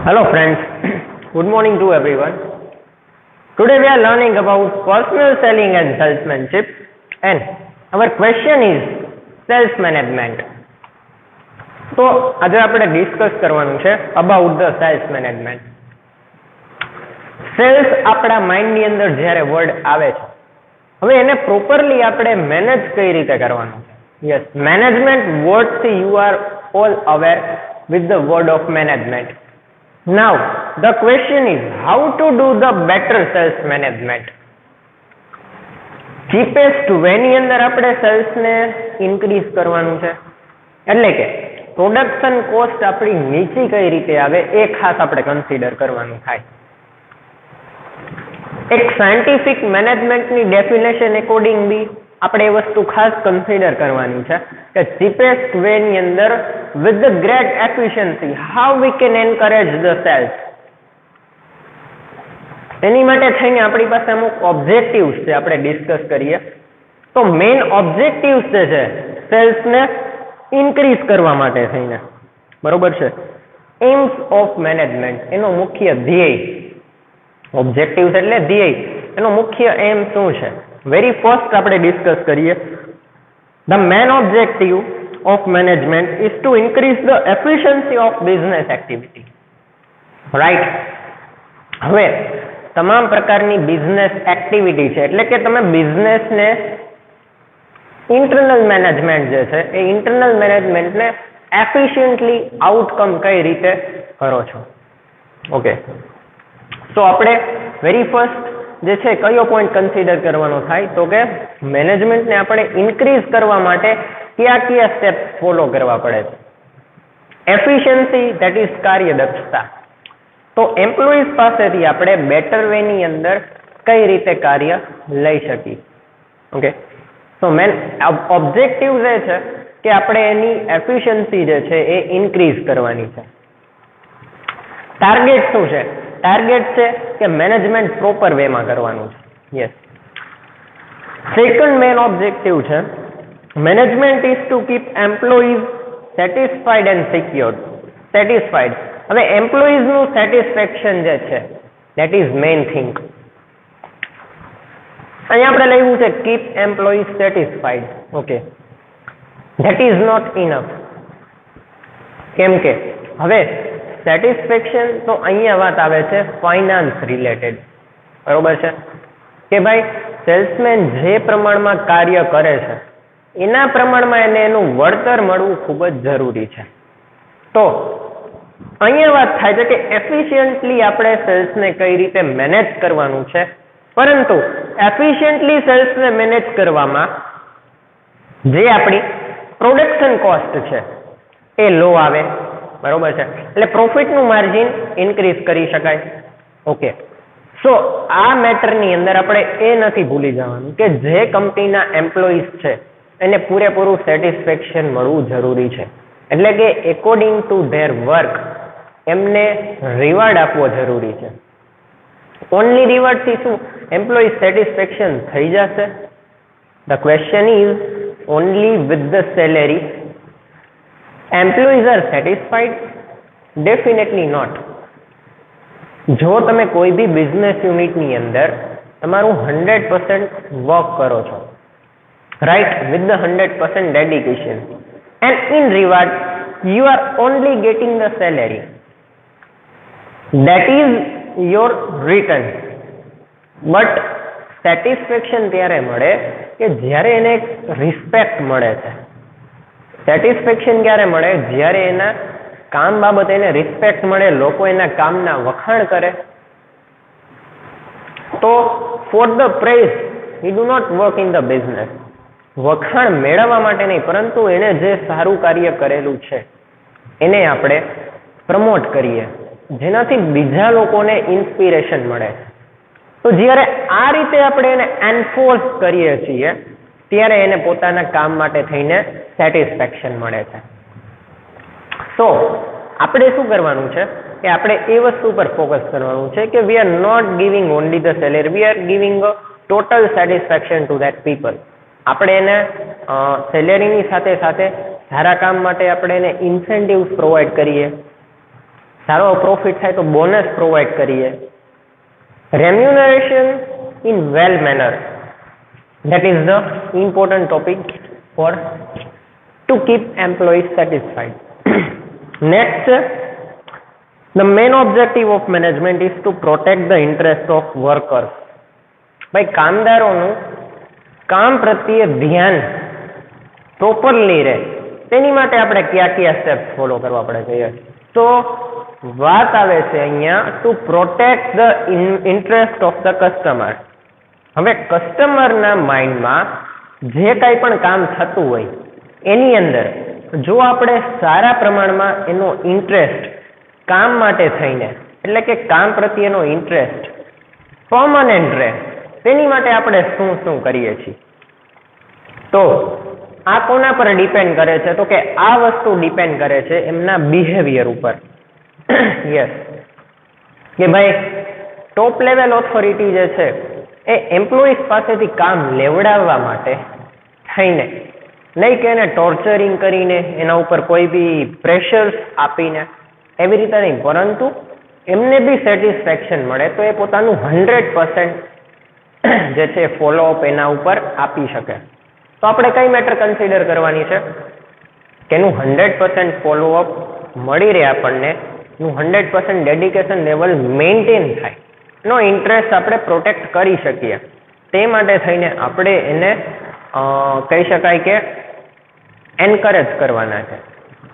Hello friends, good morning to everyone. Today we are learning about personal selling and salesmanship, and our question is sales management. તો આજે આપણે discuss કરવાનું છે about the sales management. Sales આપણા માઇન્ડની અંદર જ્યારે વર્ડ આવે છે, હવે એને પ્રોપરલી આપણે મેનેજ કઈ રીતે કરવાનું છે? યસ, મેનેજમેન્ટ વર્ડથી you are all aware with the word of management. Now the question is how to do the better sales management. cheapest way ની અંદર આપણે સેલ્સ ને ઇન્ક્રીઝ કરવાનું છે, એટલે કે પ્રોડક્શન કોસ્ટ આપણી નીચી કઈ રીતે આવે એ ખાસ આપણે કન્સિડર કરવાનું થાય. એક સાયન્ટિફિક મેનેજમેન્ટની ડેફિનેશન એકોર્ડિંગ બી આપણે એ વસ્તુ ખાસ કન્સિડર કરવાની છે કે ચીપેસ્ટ વે ની અંદર with the great efficiency how we can encourage the sales. એની માટે થઈને આપણી પાસે અમુક ઓબ્જેક્ટિવ્સ છે, આપણે ડિસ્કસ કરીએ તો મેઇન ઓબ્જેક્ટિવ્સ જે છે સેલ્સને ઇન્ક્રીઝ કરવા માટે થઈને, બરોબર છે, એમ્સ ઓફ મેનેજમેન્ટ, એનો મુખ્ય ધ્યેય, ઓબ્જેક્ટિવ્સ એટલે ધ્યેય, એનો મુખ્ય એમ શું છે? વેરી ફર્સ્ટ આપણે ડિસ્કસ કરીએ, the main objective of management is to increase the efficiency of business activity. Right? હવે તમામ પ્રકારની બિઝનેસ એક્ટિવિટી છે, એટલે કે તમે બિઝનેસને ઇન્ટરનલ મેનેજમેન્ટ જે છે એ ઇન્ટરનલ મેનેજમેન્ટને એફિશિયન્ટલી આઉટકમ કઈ રીતે કરો છો. ઓકે, તો આપણે વેરી ફર્સ્ટ જે છે કયો પોઈન્ટ કન્સિડર કરવાનો થાય તો કે મેનેજમેન્ટને આપણે ઇન્ક્રીઝ કરવા માટે કયા સ્ટેપ ફોલો કરવા પડે છે? એફિશિયન્સી, ધેટ ઇઝ કાર્યદક્ષતા. તો એમ્પ્લોઈઝ પાસેથી આપણે બેટર વે ની અંદર કઈ રીતે કાર્ય લઈ શકીએ. ઓકે, તો મેન ઓબ્જેક્ટિવ જે છે કે આપણે એની એફિશિયન્સી જે છે એ ઇન્ક્રીઝ કરવાની છે. ટાર્ગેટ શું છે? ટાર્ગેટ છે કે મેનેજમેન્ટ પ્રોપર વેમાં કરવાનું છે. યસ. સેકન્ડ મેન ઓબ્જેક્ટિવ છે management is to keep employees satisfied and secured. Satisfied. હવે employees નું satisfaction જે છે that is main thing. અહીંયા આપણે લખ્યું છે keep employees satisfied. Okay, that is not enough. કેમ કે હવે satisfaction તો અહીંયા વાત આવે છે ફાઇનાન્સ રિલેટેડ, બરોબર છે કે ભાઈ સેલ્સમેન જે પ્રમાણમાં કાર્ય કરે છે એના પ્રમાણમાં એને એનું વળતર મળવું ખૂબ જ જરૂરી છે. તો અહીંયા વાત થાય છે કે એફિશિયન્ટલી આપણે સેલ્સને કઈ રીતે મેનેજ કરવાનું છે, પરંતુ એફિશિયન્ટલી સેલ્સને મેનેજ કરવામાં જે આપણી પ્રોડક્શન કોસ્ટ છે એ લો આવે, બરોબર છે, એટલે પ્રોફિટનું માર્જિન ઇન્ક્રીઝ કરી શકાય. ઓકે, સો આ મેટરની અંદર આપણે એ નથી ભૂલી જવાનું કે જે કંપનીના એમ્પ્લોઈઝ છે એને પૂરેપૂરું સેટિસ્ફેક્શન મળવું જરૂરી છે, એટલે કે એકોર્ડિંગ ટુ ધેર વર્ક એમને રિવોર્ડ આપવો જરૂરી છે. ઓનલી રિવોર્ડથી શું એમ્પ્લોયી સેટિસ્ફેક્શન થઈ જશે? The question is only with the salary employees are satisfied? Definitely not. જો તમે કોઈ બી બિઝનેસ યુનિટની અંદર તમારું 100% વર્ક કરો છો, right, with the 100% dedication, and in reward you are only getting the salary, that is your return, but satisfaction ત્યારે મળે કે જ્યારે એને રિસ્પેક્ટ મળે છે. સેટિસ્ફેક્શન ક્યારે મળે? જ્યારે એના કામ બાબતે એને રિસ્પેક્ટ મળે, લોકો એના કામના વખાણ કરે. તો for the praise we do not work in the business. વખાણ મેળવવા માટે નહીં, પરંતુ એને જે સારું કાર્ય કરેલું છે એને આપણે પ્રમોટ કરીએ, જેનાથી બીજા લોકોને ઇન્સ્પિરેશન મળે. તો જ્યારે આ રીતે આપણે એને એન્ફોર્સ કરીએ છીએ ત્યારે એને પોતાના કામ માટે થઈને સેટિસ્ફેક્શન મળે છે. સો આપણે શું કરવાનું છે કે આપણે એ વસ્તુ પર ફોકસ કરવાનું છે કે we are not giving only the salary, we are giving a total satisfaction to that people. આપણે એને સેલેરીની સાથે સાથે સારા કામ માટે આપણે એને ઇન્સેન્ટિવ્સ પ્રોવાઈડ કરીએ, સારો પ્રોફિટ થાય તો બોનસ પ્રોવાઈડ કરીએ. Remuneration in well manner, that is the important topic for to keep employees satisfied. Next, the main objective of management is to protect the interest of workers. ભાઈ કામદારોનું કામ પ્રત્યે ધ્યાન properly રહે તેની માટે આપણે કયા કયા સ્ટેપ્સ ફોલો કરવા પડે છે. તો વાત આવે છે અહીંયા to protect the interest of the customer. હવે કસ્ટમરના માઇન્ડમાં જે કાંઈ પણ કામ થતું હોય એની અંદર જો આપણે સારા પ્રમાણમાં એનો ઇન્ટરેસ્ટ કામ માટે થઈને, એટલે કે કામ પ્રત્યેનો ઇન્ટરેસ્ટ પરમનન્ટ રહે તેની માટે આપણે શું શું કરીએ છીએ. તો આ કોના પર ડિપેન્ડ કરે છે? તો કે આ વસ્તુ ડિપેન્ડ કરે છે એમના બિહેવિયર ઉપર. યસ, કે ભાઈ ટોપ લેવલ ઓથોરિટી જે છે એ એમ્પ્લોઈઝ પાસેથી કામ લેવડાવવા માટે થઈને, નહીં કે એને ટોર્ચરિંગ કરીને એના ઉપર કોઈ બી પ્રેશર્સ આપીને એવી રીતે નહીં, પરંતુ એમને બી સેટિસ્ફેક્શન મળે તો એ પોતાનું 100% જે છે ફોલોઅપ એના ઉપર આપી શકે. તો આપણે કઈ મેટર કન્સિડર કરવાની છે કે એનું 100% ફોલોઅપ મળી રહે આપણને, એનું 100% ડેડિકેશન લેવલ મેન્ટેન થાય, એનો ઇન્ટરેસ્ટ આપણે પ્રોટેક્ટ કરી શકીએ. તે માટે થઈને આપણે એને કહી શકાય કે એન્કરેજ કરવાના છે.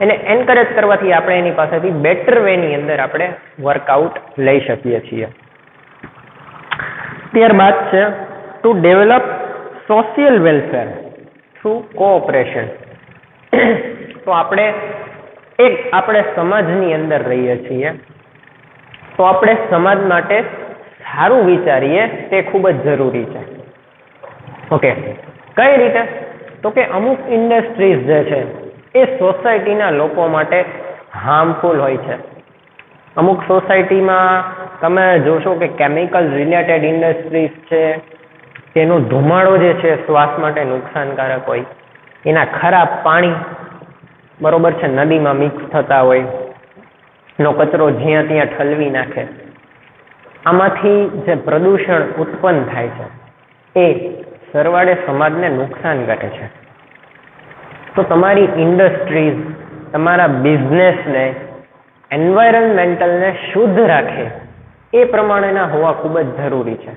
એને એન્કરેજ કરવાથી આપણે એની પાસેથી બેટર વેની અંદર આપણે વર્કઆઉટ લઈ શકીએ છીએ. ત્યારબાદ છે to develop social welfare through cooperation. તો આપણે સમાજની અંદર રહીએ છીએ તો આપણે સમાજ માટે સારું વિચારીએ તે ખૂબ જ જરૂરી છે. ઓકે, કઈ રીતે? તો કે અમુક ઇન્ડસ્ટ્રીઝ જે છે એ સોસાયટીના લોકો માટે હાર્મફુલ હોય છે. અમુક સોસાયટીમાં તમે જોશો કે કેમિકલ રિલેટેડ ઇન્ડસ્ટ્રીઝ છે, તેનો ધુમાડો જે છે શ્વાસ માટે નુકસાનકારક હોય, એના ખરાબ પાણી બરોબર છે નદીમાં મિક્સ થતા હોય, નો કચરો જ્યાં ત્યાં ઠલવી નાખે, આમાંથી જે પ્રદૂષણ ઉત્પન્ન થાય છે એ સરવાળે સમાજને નુકસાન કરે છે. તો તમારી ઇન્ડસ્ટ્રીઝ તમારા બિઝનેસને એન્વાયરમેન્ટલને શુદ્ધ રાખે એ પ્રમાણેના હોવા ખૂબ જ જરૂરી છે.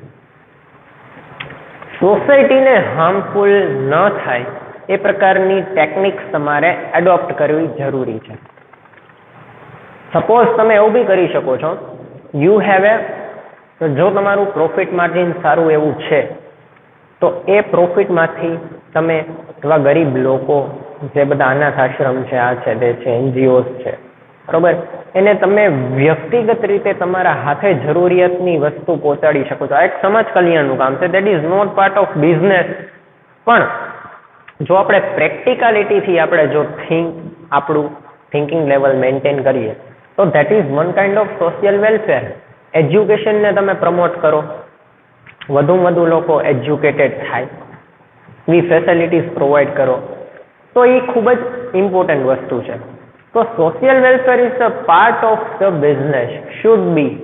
સોસાયટીને હાર્મફુલ ન થાય એ પ્રકારની ટેકનિક્સ તમારે એડોપ્ટ કરવી જરૂરી છે. સપોઝ તમે એવું બી કરી શકો છો, યુ હેવ તો જો તમારું પ્રોફિટ માર્જિન સારું એવું છે તો એ પ્રોફિટમાંથી તમે એવા ગરીબ લોકો જે બધા અનાથ આશ્રમ છે, આ છે તે છે, એનજીઓસ છે, બરોબર, એને તમે વ્યક્તિગત રીતે તમારા હાથે જરૂરિયાતની વસ્તુ પહોંચાડી શકો છો. આ એક સમાજ કલ્યાણનું કામ છે. That is not part of business. પણ જો આપણે પ્રેક્ટિકાલિટીથી આપણે જો આપણું થિંકિંગ લેવલ મેન્ટેન કરીએ તો that is one kind of social welfare. એજ્યુકેશનને તમે પ્રમોટ કરો, વધુમાં વધુ લોકો એજ્યુકેટેડ થાય, એવી ફેસિલિટીઝ પ્રોવાઈડ કરો, તો એ ખૂબ જ ઇમ્પોર્ટન્ટ વસ્તુ છે. તો social welfare is a part of the business, should be,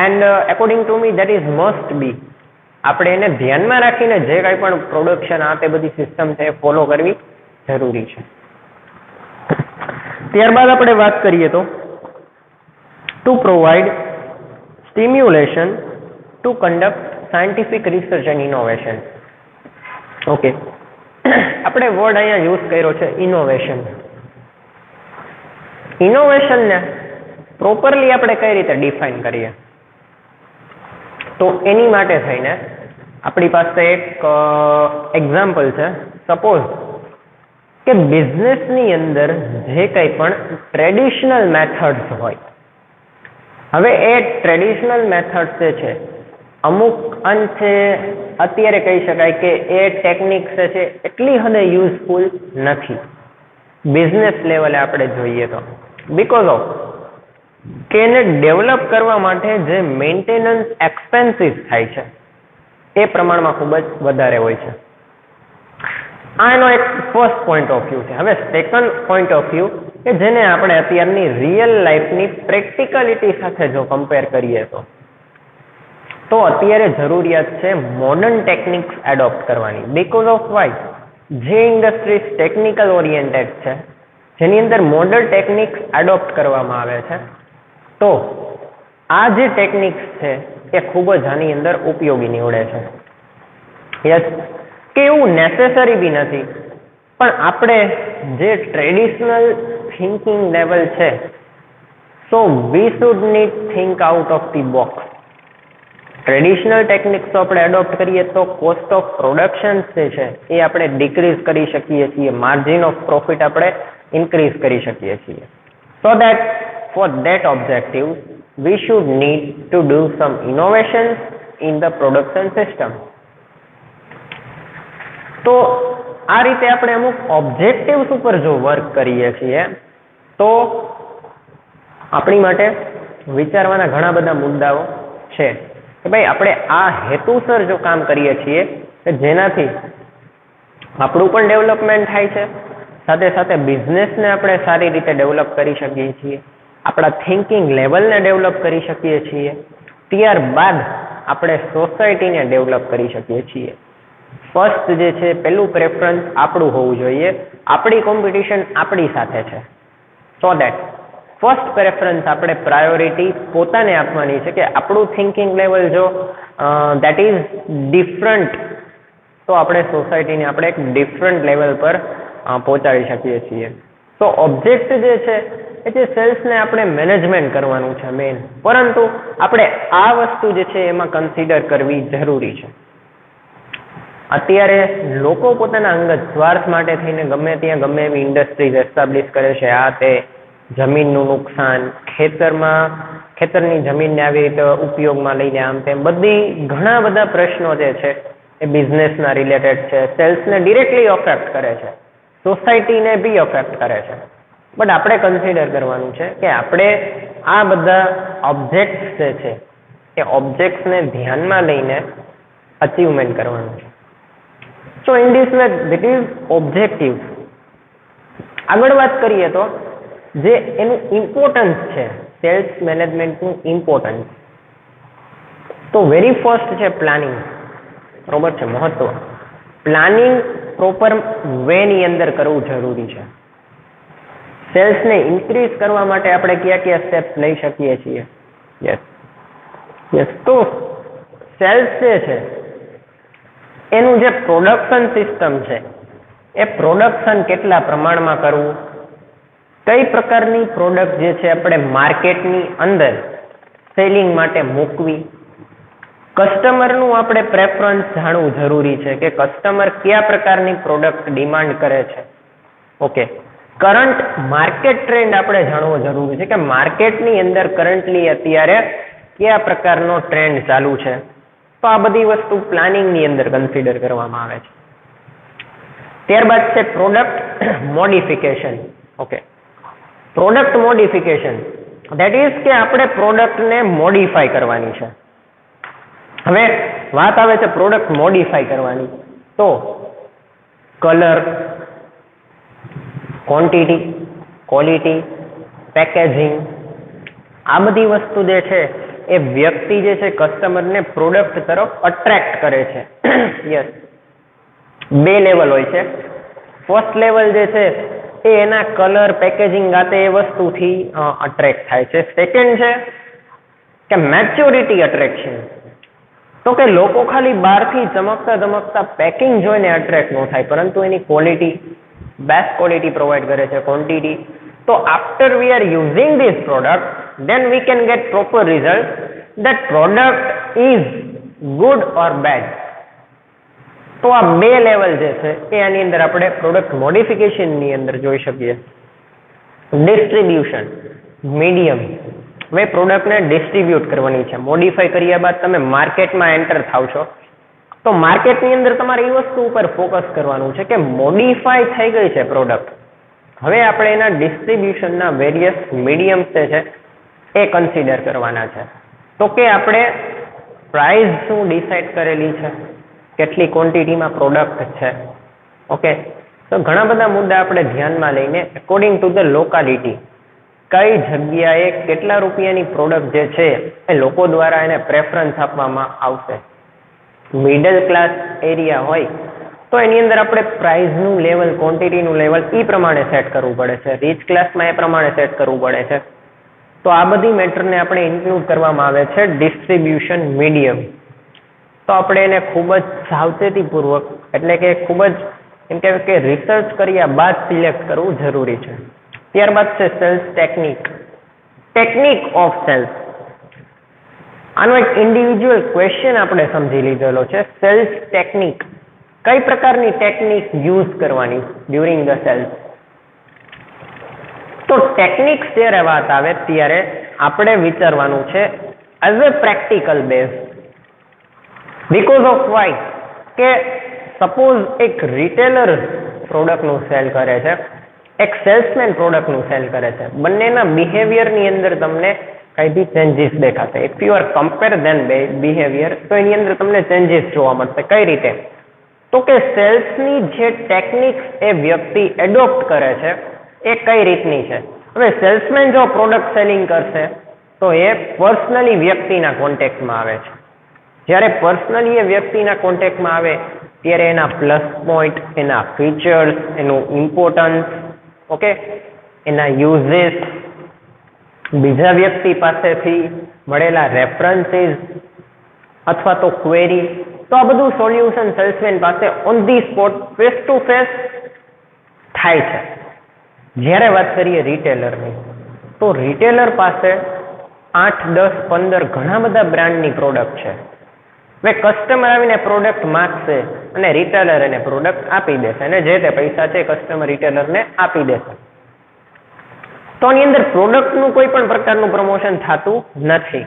and according to me that is must be. આપણે એને ધ્યાનમાં રાખીને જે કાંઈ પણ પ્રોડક્શન આ તે બધી સિસ્ટમ છે એ ફોલો કરવી જરૂરી છે. ત્યારબાદ આપણે વાત કરીએ તો to provide stimulation to conduct scientific research and innovation. Okay, આપણે વર્ડ અહીંયા યુઝ કર્યો છે ઇનોવેશન. ઇનોવેશનને પ્રોપરલી આપણે કઈ રીતે ડિફાઇન કરીએ? તો એની માટે થઈને આપણી પાસે એક એક્ઝામ્પલ છે. સપોઝ કે બિઝનેસની અંદર જે કંઈ પણ ટ્રેડિશનલ મેથડ્સ હોય, હવે એ ટ્રેડિશનલ મેથડ્સ જે છે અમુક અંશે અત્યારે કહી શકાય કે એ ટેકનિક્સ છે એટલી હદે યુઝફુલ નથી બિઝનેસ લેવલે આપણે જોઈએ તો, બીકોઝ ઓફ કે એને ડેવલપ કરવા માટે જે મેન્ટેનન્સ એક્સપેન્સિસ થાય છે એ પ્રમાણમાં ખૂબ જ વધારે હોય છે. આ એનો એક ફર્સ્ટ પોઈન્ટ ઓફ વ્યૂ છે. હવે સેકન્ડ પોઈન્ટ ઓફ વ્યૂ કે જેને આપણે અત્યારની રિયલ લાઈફની પ્રેક્ટિકલિટી સાથે જો કમ્પેર કરીએ તો અત્યારે જરૂરિયાત છે મોડર્ન ટેકનિક્સ એડોપ્ટ કરવાની. બીકોઝ ઓફ વાય, જે ઇન્ડસ્ટ્રીઝ ટેકનિકલ ઓરિએન્ટેડ છે, જેની અંદર મોડર્ન ટેકનિક્સ એડોપ્ટ કરવામાં આવે છે, તો આ જે ટેકનિક્સ છે એ ખૂબ જ આની અંદર ઉપયોગી નીવડે છે. યસ, કે એવું નેસેસરી બી નથી, પણ આપણે જે ટ્રેડિશનલ થિંકિંગ લેવલ છે, so we should need think out of the box. Traditional techniques તો આપણે એડોપ્ટ કરીએ તો કોસ્ટ ઓફ પ્રોડક્શન જે છે એ આપણે ડિક્રીઝ કરી શકીએ છીએ, માર્જિન ઓફ પ્રોફિટ આપણે ઇન્ક્રીઝ કરી શકીએ છીએ. So that for that objective V should need to do sum innovations in the production system. તો આ રીતે આપણે અમુક ઓબ્જેક્ટિવ્સ ઉપર જો વર્ક કરીએ છીએ તો આપણી માટે વિચારવાના ઘણા બધા મુદ્દાઓ છે કે ભાઈ આપણે આ હેતુસર જો કામ કરીએ છીએ કે જેનાથી આપણું પણ ડેવલપમેન્ટ થાય છે, સાથે સાથે બિઝનેસને આપણે સારી રીતે ડેવલપ કરી શકીએ છીએ, આપણા થિંકિંગ લેવલને ડેવલપ કરી શકીએ છીએ, ત્યારબાદ આપણે સોસાયટીને ડેવલપ કરી શકીએ છીએ. ફર્સ્ટ જે છે પહેલું પ્રેફરન્સ આપણું હોવું જોઈએ, આપણી કોમ્પિટિશન આપણી સાથે છે. સો દેટ ફર્સ્ટ પ્રેફરન્સ આપણે પ્રાયોરિટી પોતાને આપવાની છે કે આપણું થિંકિંગ લેવલ જો દેટ ઇઝ ડિફરન્ટ, તો આપણે સોસાયટીને આપણે એક ડિફરન્ટ લેવલ પર પહોંચાડી શકીએ છીએ. તો ઓબ્જેક્ટ જે છે એ જે સેલ્સને આપણે મેનેજમેન્ટ કરવાનું છે મેઇન, પરંતુ આપણે આ વસ્તુ જે છે એમાં કન્સિડર કરવી જરૂરી છે. અત્યારે લોકો પોતાના અંગત સ્વાર્થ માટે થઈને ગમે ત્યાં ગમે એવી ઇન્ડસ્ટ્રીઝ એસ્ટાબ્લિશ કરે છે. આ તે જમીનનું નુકસાન, ખેતરની જમીનને આવી રીતે ઉપયોગમાં લઈને આમ તેમ બધી ઘણા બધા પ્રશ્નો જે છે એ બિઝનેસના રિલેટેડ છે, સેલ્સને ડિરેક્ટલી અફેક્ટ કરે છે, સોસાયટીને બી અફેક્ટ કરે છે. બટ આપણે કન્સિડર કરવાનું છે કે આપણે આ બધા ઓબ્જેક્ટ્સ જે છે એ ઓબ્જેક્ટ્સને ધ્યાનમાં લઈને અચીવમેન્ટ કરવાનું છે. So in this way that is objective. આગળ વાત કરીએ તો જે એનું ઇમ્પોર્ટન્સ છે, સેલ્સ મેનેજમેન્ટનું ઇમ્પોર્ટન્સ, તો વેરી ફર્સ્ટ છે પ્લાનિંગ. બરોબર છે, મહત્વ. પ્લાનિંગ પ્રોપર વેની અંદર કરવું જરૂરી છે. સેલ્સને ઇન્ક્રીઝ કરવા માટે આપણે કયા કયા સ્ટેપ્સ લઈ શકીએ છીએ? યસ, તો સેલ્સ જે છે એનું જે પ્રોડક્શન સિસ્ટમ છે એ પ્રોડક્શન કેટલા પ્રમાણમાં કરવું, કઈ પ્રકારની પ્રોડક્ટ જે છે આપણે માર્કેટની અંદર સેલિંગ માટે મૂકવી, કસ્ટમરનું આપણે પ્રેફરન્સ જાણવું જરૂરી છે કે કસ્ટમર કયા પ્રકારની પ્રોડક્ટ ડિમાન્ડ કરે છે. ઓકે, કરંટ માર્કેટ ટ્રેન્ડ આપણે જાણવો જરૂરી છે કે માર્કેટની અંદર કરન્ટલી અત્યારે કયા પ્રકારનો ટ્રેન્ડ ચાલુ છે. તો આ બધી વસ્તુ પ્લાનિંગની અંદર કન્સિડર કરવામાં આવે છે. ત્યારબાદ છે product modification. Okay, product modification that is કે આપણે પ્રોડક્ટને મોડિફાઈ કરવાની છે. હવે વાત આવે છે પ્રોડક્ટ મોડિફાઈ કરવાની, તો કલર, ક્વોન્ટિટી, ક્વોલિટી, પેકેજિંગ, આ બધી વસ્તુ જે છે એ વ્યક્તિ જે છે કસ્ટમરને પ્રોડક્ટ તરફ અટ્રેક્ટ કરે છે. યસ, બે લેવલ હોય છે. ફર્સ્ટ લેવલ જે છે એ એના કલર, પેકેજિંગ ગાતે એ વસ્તુથી અટ્રેક્ટ થાય છે. સેકન્ડ છે કે મેચ્યોરિટી અટ્રેક્શન, તો કે લોકો ખાલી બહારથી ચમકતા પેકિંગ જોઈને અટ્રેક્ટ ન થાય, પરંતુ એની ક્વોલિટી, બેસ્ટ ક્વોલિટી પ્રોવાઈડ કરે છે, ક્વોન્ટિટી. તો after we are using this product, then we can get proper result that product is good or bad. તો આ બે લેવલ જે છે એ આની અંદર આપણે પ્રોડક્ટ મોડિફિકેશનની અંદર જોઈ શકીએ. Distribution, medium. હવે પ્રોડક્ટને ડિસ્ટ્રીબ્યુટ કરવાની છે. મોડિફાઈ કર્યા બાદ તમે માર્કેટમાં એન્ટર થાવ છો, તો માર્કેટની અંદર તમારે એ વસ્તુ ઉપર ફોકસ કરવાનું છે કે મોડિફાઈ થઈ ગઈ છે પ્રોડક્ટ, હવે આપણે એના ડિસ્ટ્રીબ્યુશનના વેરિયસ મીડિયમ્સ જે છે એ કન્સિડર કરવાના છે. તો કે આપણે પ્રાઇસ શું ડિસાઇડ કરેલી છે, કેટલી ક્વોન્ટિટીમાં પ્રોડક્ટ છે, ઓકે, તો ઘણા બધા મુદ્દા આપણે ધ્યાનમાં લઈને એકોર્ડિંગ ટુ ધ લોકાલિટી કઈ જગ્યાએ કેટલા રૂપિયાની પ્રોડક્ટ જે છે એ લોકો દ્વારા એને પ્રેફરન્સ આપવામાં આવશે. મિડલ ક્લાસ એરિયા હોય તો એની અંદર આપણે પ્રાઇસનું લેવલ, ક્વોન્ટિટીનું લેવલ એ પ્રમાણે સેટ કરવું પડે છે. રીચ ક્લાસમાં એ પ્રમાણે સેટ કરવું પડે છે. તો આ બધી મેટરને આપણે ઇન્ક્લુડ કરવામાં આવે છે ડિસ્ટ્રીબ્યુશન મીડિયમ. તો આપણે એને ખૂબ જ સાવચેતીપૂર્વક એટલે કે ખૂબ જ એમ કહેવાય કે રિસર્ચ કર્યા બાદ સિલેક્ટ કરવું જરૂરી છે. ત્યારબાદ છે sales technique, technique of sales. આનો એક ઇન્ડિવિજ્યુઅલ ક્વેશ્ચન આપણે સમજી લીધેલો છે. સેલ્સ ટેકનિક, કઈ પ્રકારની ટેકનિક યુઝ કરવાની ડ્યુરિંગ ધ સેલ્સ. તો ટેકનિક્સ જ્યારે વાત આવે ત્યારે આપણે વિચારવાનું છે as a practical base. Because of why કે સપોઝ એક રિટેલર પ્રોડક્ટનું સેલ કરે છે, એક સેલ્સમેન પ્રોડક્ટનું સેલ કરે છે, બંનેના બિહેવિયરની અંદર તમને કઈ બી ચેન્જીસ દેખાશે. If you are compare then behaviour તો એની અંદર તમને ચેન્જીસ જોવા મળશે. કઈ રીતે? તો કે સેલ્સની જે ટેકનિક્સ એ વ્યક્તિ એડોપ્ટ કરે છે એ કઈ રીતની છે. હવે સેલ્સમેન જો પ્રોડક્ટ સેલિંગ કરશે તો એ પર્સનલી વ્યક્તિના કોન્ટેક્ટમાં આવે છે. જ્યારે પર્સનલી એ વ્યક્તિના કોન્ટેક્ટમાં આવે ત્યારે એના પ્લસ પોઈન્ટ, એના ફીચર્સ, એનું ઇમ્પોર્ટન્સ, ઓકે, એના યુઝેસ, બીજા વ્યક્તિ પાસેથી મળેલા રેફરન્સીસ અથવા તો ક્વેરી, તો આ બધું સોલ્યુશન સેલ્સમેન પાસે on the spot face to face થાય છે. જ્યારે વાત કરીએ રિટેલરની, તો રિટેલર પાસે 8, 10, 15 ઘણા બધા બ્રાન્ડની પ્રોડક્ટ છે. હવે કસ્ટમર આવીને પ્રોડક્ટ માંગશે અને રિટેલર એને પ્રોડક્ટ આપી દેશે અને જે તે પૈસા છે કસ્ટમર રિટેલરને આપી દેશે. તો આની અંદર પ્રોડક્ટનું કોઈ પણ પ્રકારનું પ્રમોશન થતું નથી.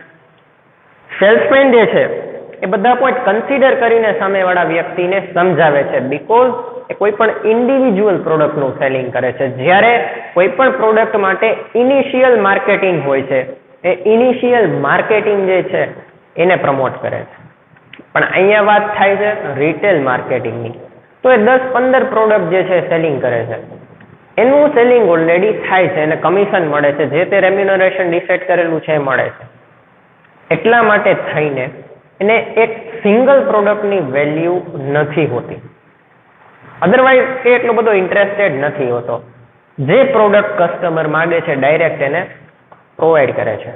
સેલ્સમેન જે છે એ બધા પોઈન્ટ કન્સિડર કરીને સામેવાળા વ્યક્તિને સમજાવે છે. બીકોઝ એ કોઈ પણ ઇન્ડિવિજ્યુઅલ પ્રોડક્ટનું સેલિંગ કરે છે. જ્યારે કોઈ પણ પ્રોડક્ટ માટે ઇનિશિયલ માર્કેટિંગ હોય છે, એ ઇનિશિયલ માર્કેટિંગ જે છે એને પ્રમોટ કરે છે. પણ અહીંયા વાત થાય છે રિટેલ માર્કેટિંગની. તો એ 10-15 પ્રોડક્ટ જે છે સેલિંગ કરે છે, એનું સેલિંગ ઓલરેડી થાય છે અને કમિશન મળે છે, જે તે રેમ્યુનરેશન ડિસાઇડ કરેલું છે એ મળે છે. એટલા માટે થઈને એને એક સિંગલ પ્રોડક્ટની વેલ્યુ નથી હોતી. અધરવાઇઝ એ એટલો બધો ઇન્ટરેસ્ટેડ નથી હોતો. જે પ્રોડક્ટ કસ્ટમર માંગે છે ડાયરેક્ટ એને પ્રોવાઈડ કરે છે.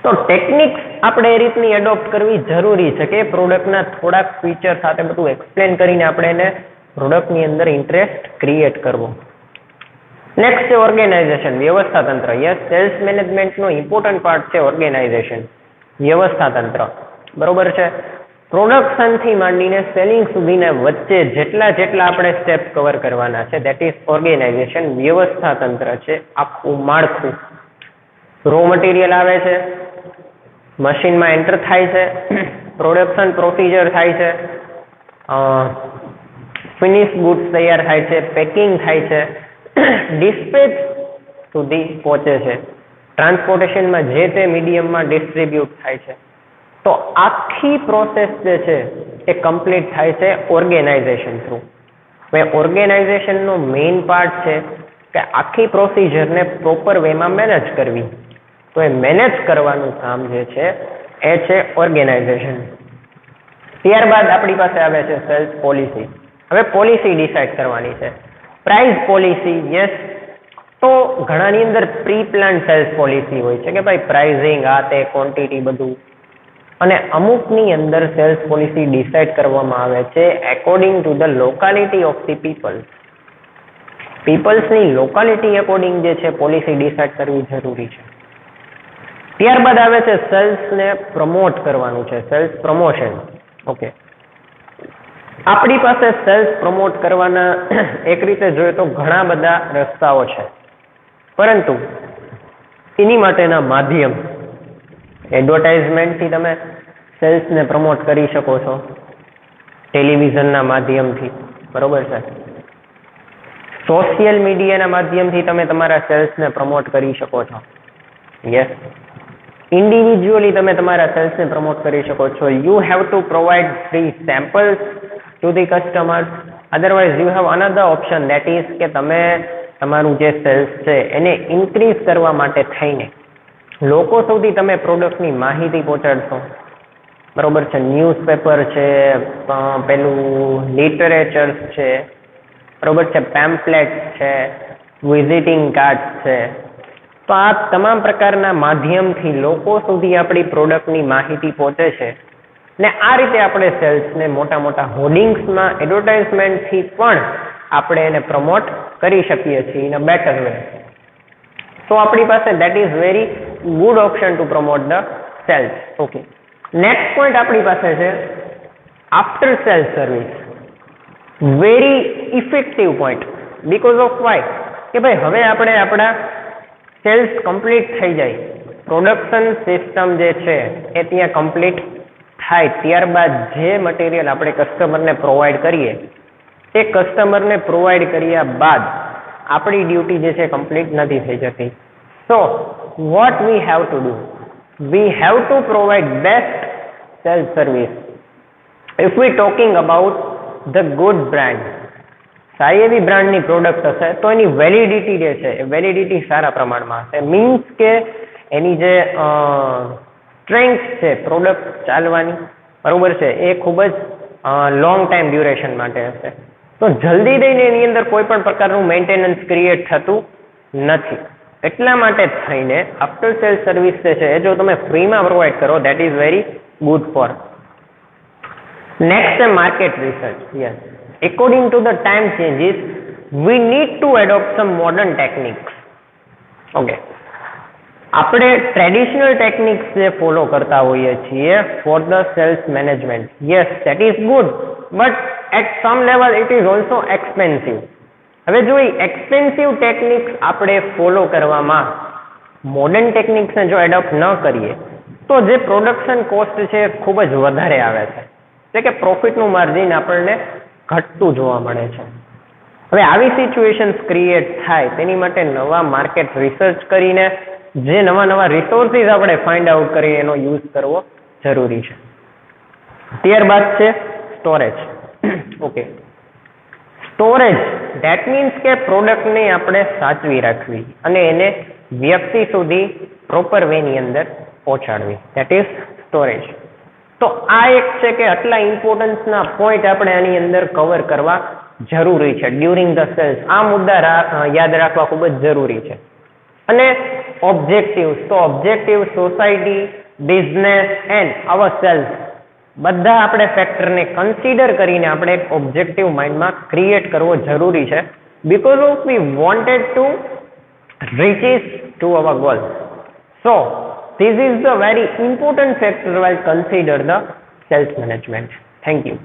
તો ટેકનિક્સ આપણે એ રીતની એડોપ્ટ કરવી જરૂરી છે કે એ પ્રોડક્ટના થોડાક ફીચર સાથે બધું એક્સપ્લેન કરીને આપણે એને પ્રોડક્ટની અંદર ઇન્ટરેસ્ટ ક્રિએટ કરવો. નેક્સ્ટ છે ઓર્ગેનાઇઝેશન, વ્યવસ્થા તંત્ર. યસ, સેલ્સ મેનેજમેન્ટનો ઇમ્પોર્ટન્ટ પાર્ટ છે ઓર્ગેનાઇઝેશન, વ્યવસ્થા તંત્ર. બરોબર છે. પ્રોડક્શનથી માંડીને સેલિંગ સુધીના વચ્ચે જેટલા આપણે સ્ટેપ કવર કરવાના છે દેટ ઇઝ ઓર્ગેનાઇઝેશન, વ્યવસ્થા તંત્ર છે, આખું માળખું. રો મટીરિયલ આવે છે, મશીનમાં એન્ટર થાય છે, પ્રોડક્શન પ્રોસિજર થાય છે, ફિનિશ ગુડ્સ તૈયાર થાય છે, પેકિંગ થાય છે, ડિસ્પેચ સુધી પહોંચે છે, ટ્રાન્સપોર્ટેશનમાં જે તે મીડિયમમાં ડિસ્ટ્રીબ્યુટ થાય છે. તો આખી પ્રોસેસ જે છે એ કમ્પ્લીટ થાય છે ઓર્ગેનાઇઝેશન થ્રુ. હવે ઓર્ગેનાઇઝેશનનો મેઇન પાર્ટ છે કે આખી પ્રોસિજરને પ્રોપર વેમાં મેનેજ કરવી. તો એ મેનેજ કરવાનું કામ જે છે એ છે ઓર્ગેનાઇઝેશન. ત્યારબાદ આપણી પાસે આવે છે સેલ્સ પોલિસી. હવે પોલિસી ડિસાઇડ કરવાની છે. Price policy, yes. તો ઘણાની અંદર પ્રી પ્લાન સેલ્સ પોલિસી હોય છે કે ભાઈ પ્રાઇઝિંગ, આ તે ક્વોન્ટિટી બધું, અને અમુકની અંદર સેલ્સ પોલિસી ડિસાઇડ કરવામાં આવે છે according to the locality of the peoples. પીપલ્સની લોકાલિટી એકોર્ડિંગ જે છે પોલિસી ડિસાઇડ કરવી જરૂરી છે. ત્યારબાદ આવે છે સેલ્સને પ્રમોટ કરવાનું છે, સેલ્સ પ્રમોશન. ઓકે, આપણી પાસે સેલ્સ પ્રમોટ કરવાના એક રીતે જોઈએ તો ઘણા બધા રસ્તાઓ છે, પરંતુ એની માટેના માધ્યમ, એડવર્ટાઇઝમેન્ટથી તમે સેલ્સને પ્રમોટ કરી શકો છો, ટેલિવિઝનના માધ્યમથી, બરોબર છે, સોશિયલ મીડિયાના માધ્યમથી તમે તમારા સેલ્સને પ્રમોટ કરી શકો છો. યસ, ઇન્ડિવિજ્યુઅલી તમે તમારા સેલ્સને પ્રમોટ કરી શકો છો. You have to provide free samples to the customers. Otherwise you have another option that is કે તમે તમારું જે સેલ્સ છે એને ઇન્ક્રીઝ કરવા માટે થઈને લોકો સુધી તમે પ્રોડક્ટની માહિતી પહોંચાડશો, બરોબર છે, ન્યૂઝપેપર છે, પેલું લિટરેચર્સ છે, બરોબર છે, પેમ્પલેટ છે, વિઝિટિંગ કાર્ડ છે. તો આ તમામ પ્રકારના માધ્યમથી લોકો સુધી આપણી પ્રોડક્ટની માહિતી પહોંચે છે ને આ રીતે આપણે સેલ્સને મોટા મોટા હોર્ડિંગ્સમાં એડવર્ટાઇઝમેન્ટથી પણ આપણે એને પ્રમોટ કરી શકીએ છીએ ઇન અ બેટર વે. તો આપણી પાસે that is very good option to promote the sales. Okay, next point આપણી પાસે છે after sales service. Very effective point because of why કે ભાઈ હવે આપણે આપણા સેલ્સ કમ્પ્લીટ થઈ જાય, પ્રોડક્શન સિસ્ટમ જે છે એ ત્યાં કમ્પ્લીટ થાય, ત્યારબાદ જે મટીરિયલ આપણે કસ્ટમરને પ્રોવાઈડ કરીએ તે કસ્ટમરને પ્રોવાઈડ કર્યા બાદ આપણી ડ્યુટી જે છે કમ્પ્લીટ નથી થઈ જતી. So what we have to do, we have to provide best sales service. If we talking about the good brand, સારી એવી બ્રાન્ડની પ્રોડક્ટ હશે તો એની વેલિડિટી જે છે એ વેલિડિટી સારા પ્રમાણમાં હશે. મીન્સ કે એની જે સ્ટ્રેન્થ છે પ્રોડક્ટ ચાલવાની, બરોબર છે, એ ખૂબ જ લોંગ ટાઈમ ડ્યુરેશન માટે હશે. તો જલ્દી દઈને એની અંદર કોઈ પણ પ્રકારનું મેન્ટેનન્સ ક્રિએટ થતું નથી. એટલા માટે થઈને આફ્ટર સેલ સર્વિસ જે છે એ જો તમે ફ્રીમાં પ્રોવાઈડ કરો that is very good for. Next છે market research. Yes, according to the time changes we need to adopt some modern techniques. Okay, આપણે ટ્રેડિશનલ ટેકનિક્સ જે ફોલો કરતા હોઈએ છીએ for the sales management. Yes, that is good but at some level it is also expensive. હવે જો એ expensive techniques આપણે follow કરવામાં મોડર્ન ટેકનિક્સને જો એડોપ્ટ ન કરીએ તો જે પ્રોડક્શન કોસ્ટ છે એ ખૂબ જ વધારે આવે છે, એટલે કે પ્રોફિટનું માર્જિન આપણને ઘટતું જોવા મળે છે. હવે આવી સિચ્યુએશન્સ ક્રિએટ થાય તેની માટે નવા માર્કેટ રિસર્ચ કરીને જે નવા રિસોર્સિસ આપણે ફાઇન્ડ આઉટ કરી એનો યુઝ કરવો જરૂરી છે. ત્યારબાદ છે storage. Okay, storage that means કે પ્રોડક્ટને આપણે સાચવી રાખવી અને એને વ્યક્તિ સુધી પ્રોપર વેની અંદર પહોંચાડવી, ધેટ ઇઝ સ્ટોરેજ. તો આ એક છે કે આટલા ઇમ્પોર્ટન્સના પોઈન્ટ આપણે આની અંદર કવર કરવા જરૂરી છે ડ્યુરિંગ ધ સેલ્સ. આ મુદ્દા યાદ રાખવા ખૂબ જ જરૂરી છે. અને ઓબ્જેક્ટિવ્સ, તો objective society, business and our sales બધા આપણે ફેક્ટરને કન્સિડર કરીને આપણે એક ઓબ્જેક્ટિવ માઇન્ડમાં ક્રિએટ કરવો જરૂરી છે because of we wanted to reaches to our goal. So this is the very important factor while consider the sales management. Thank you.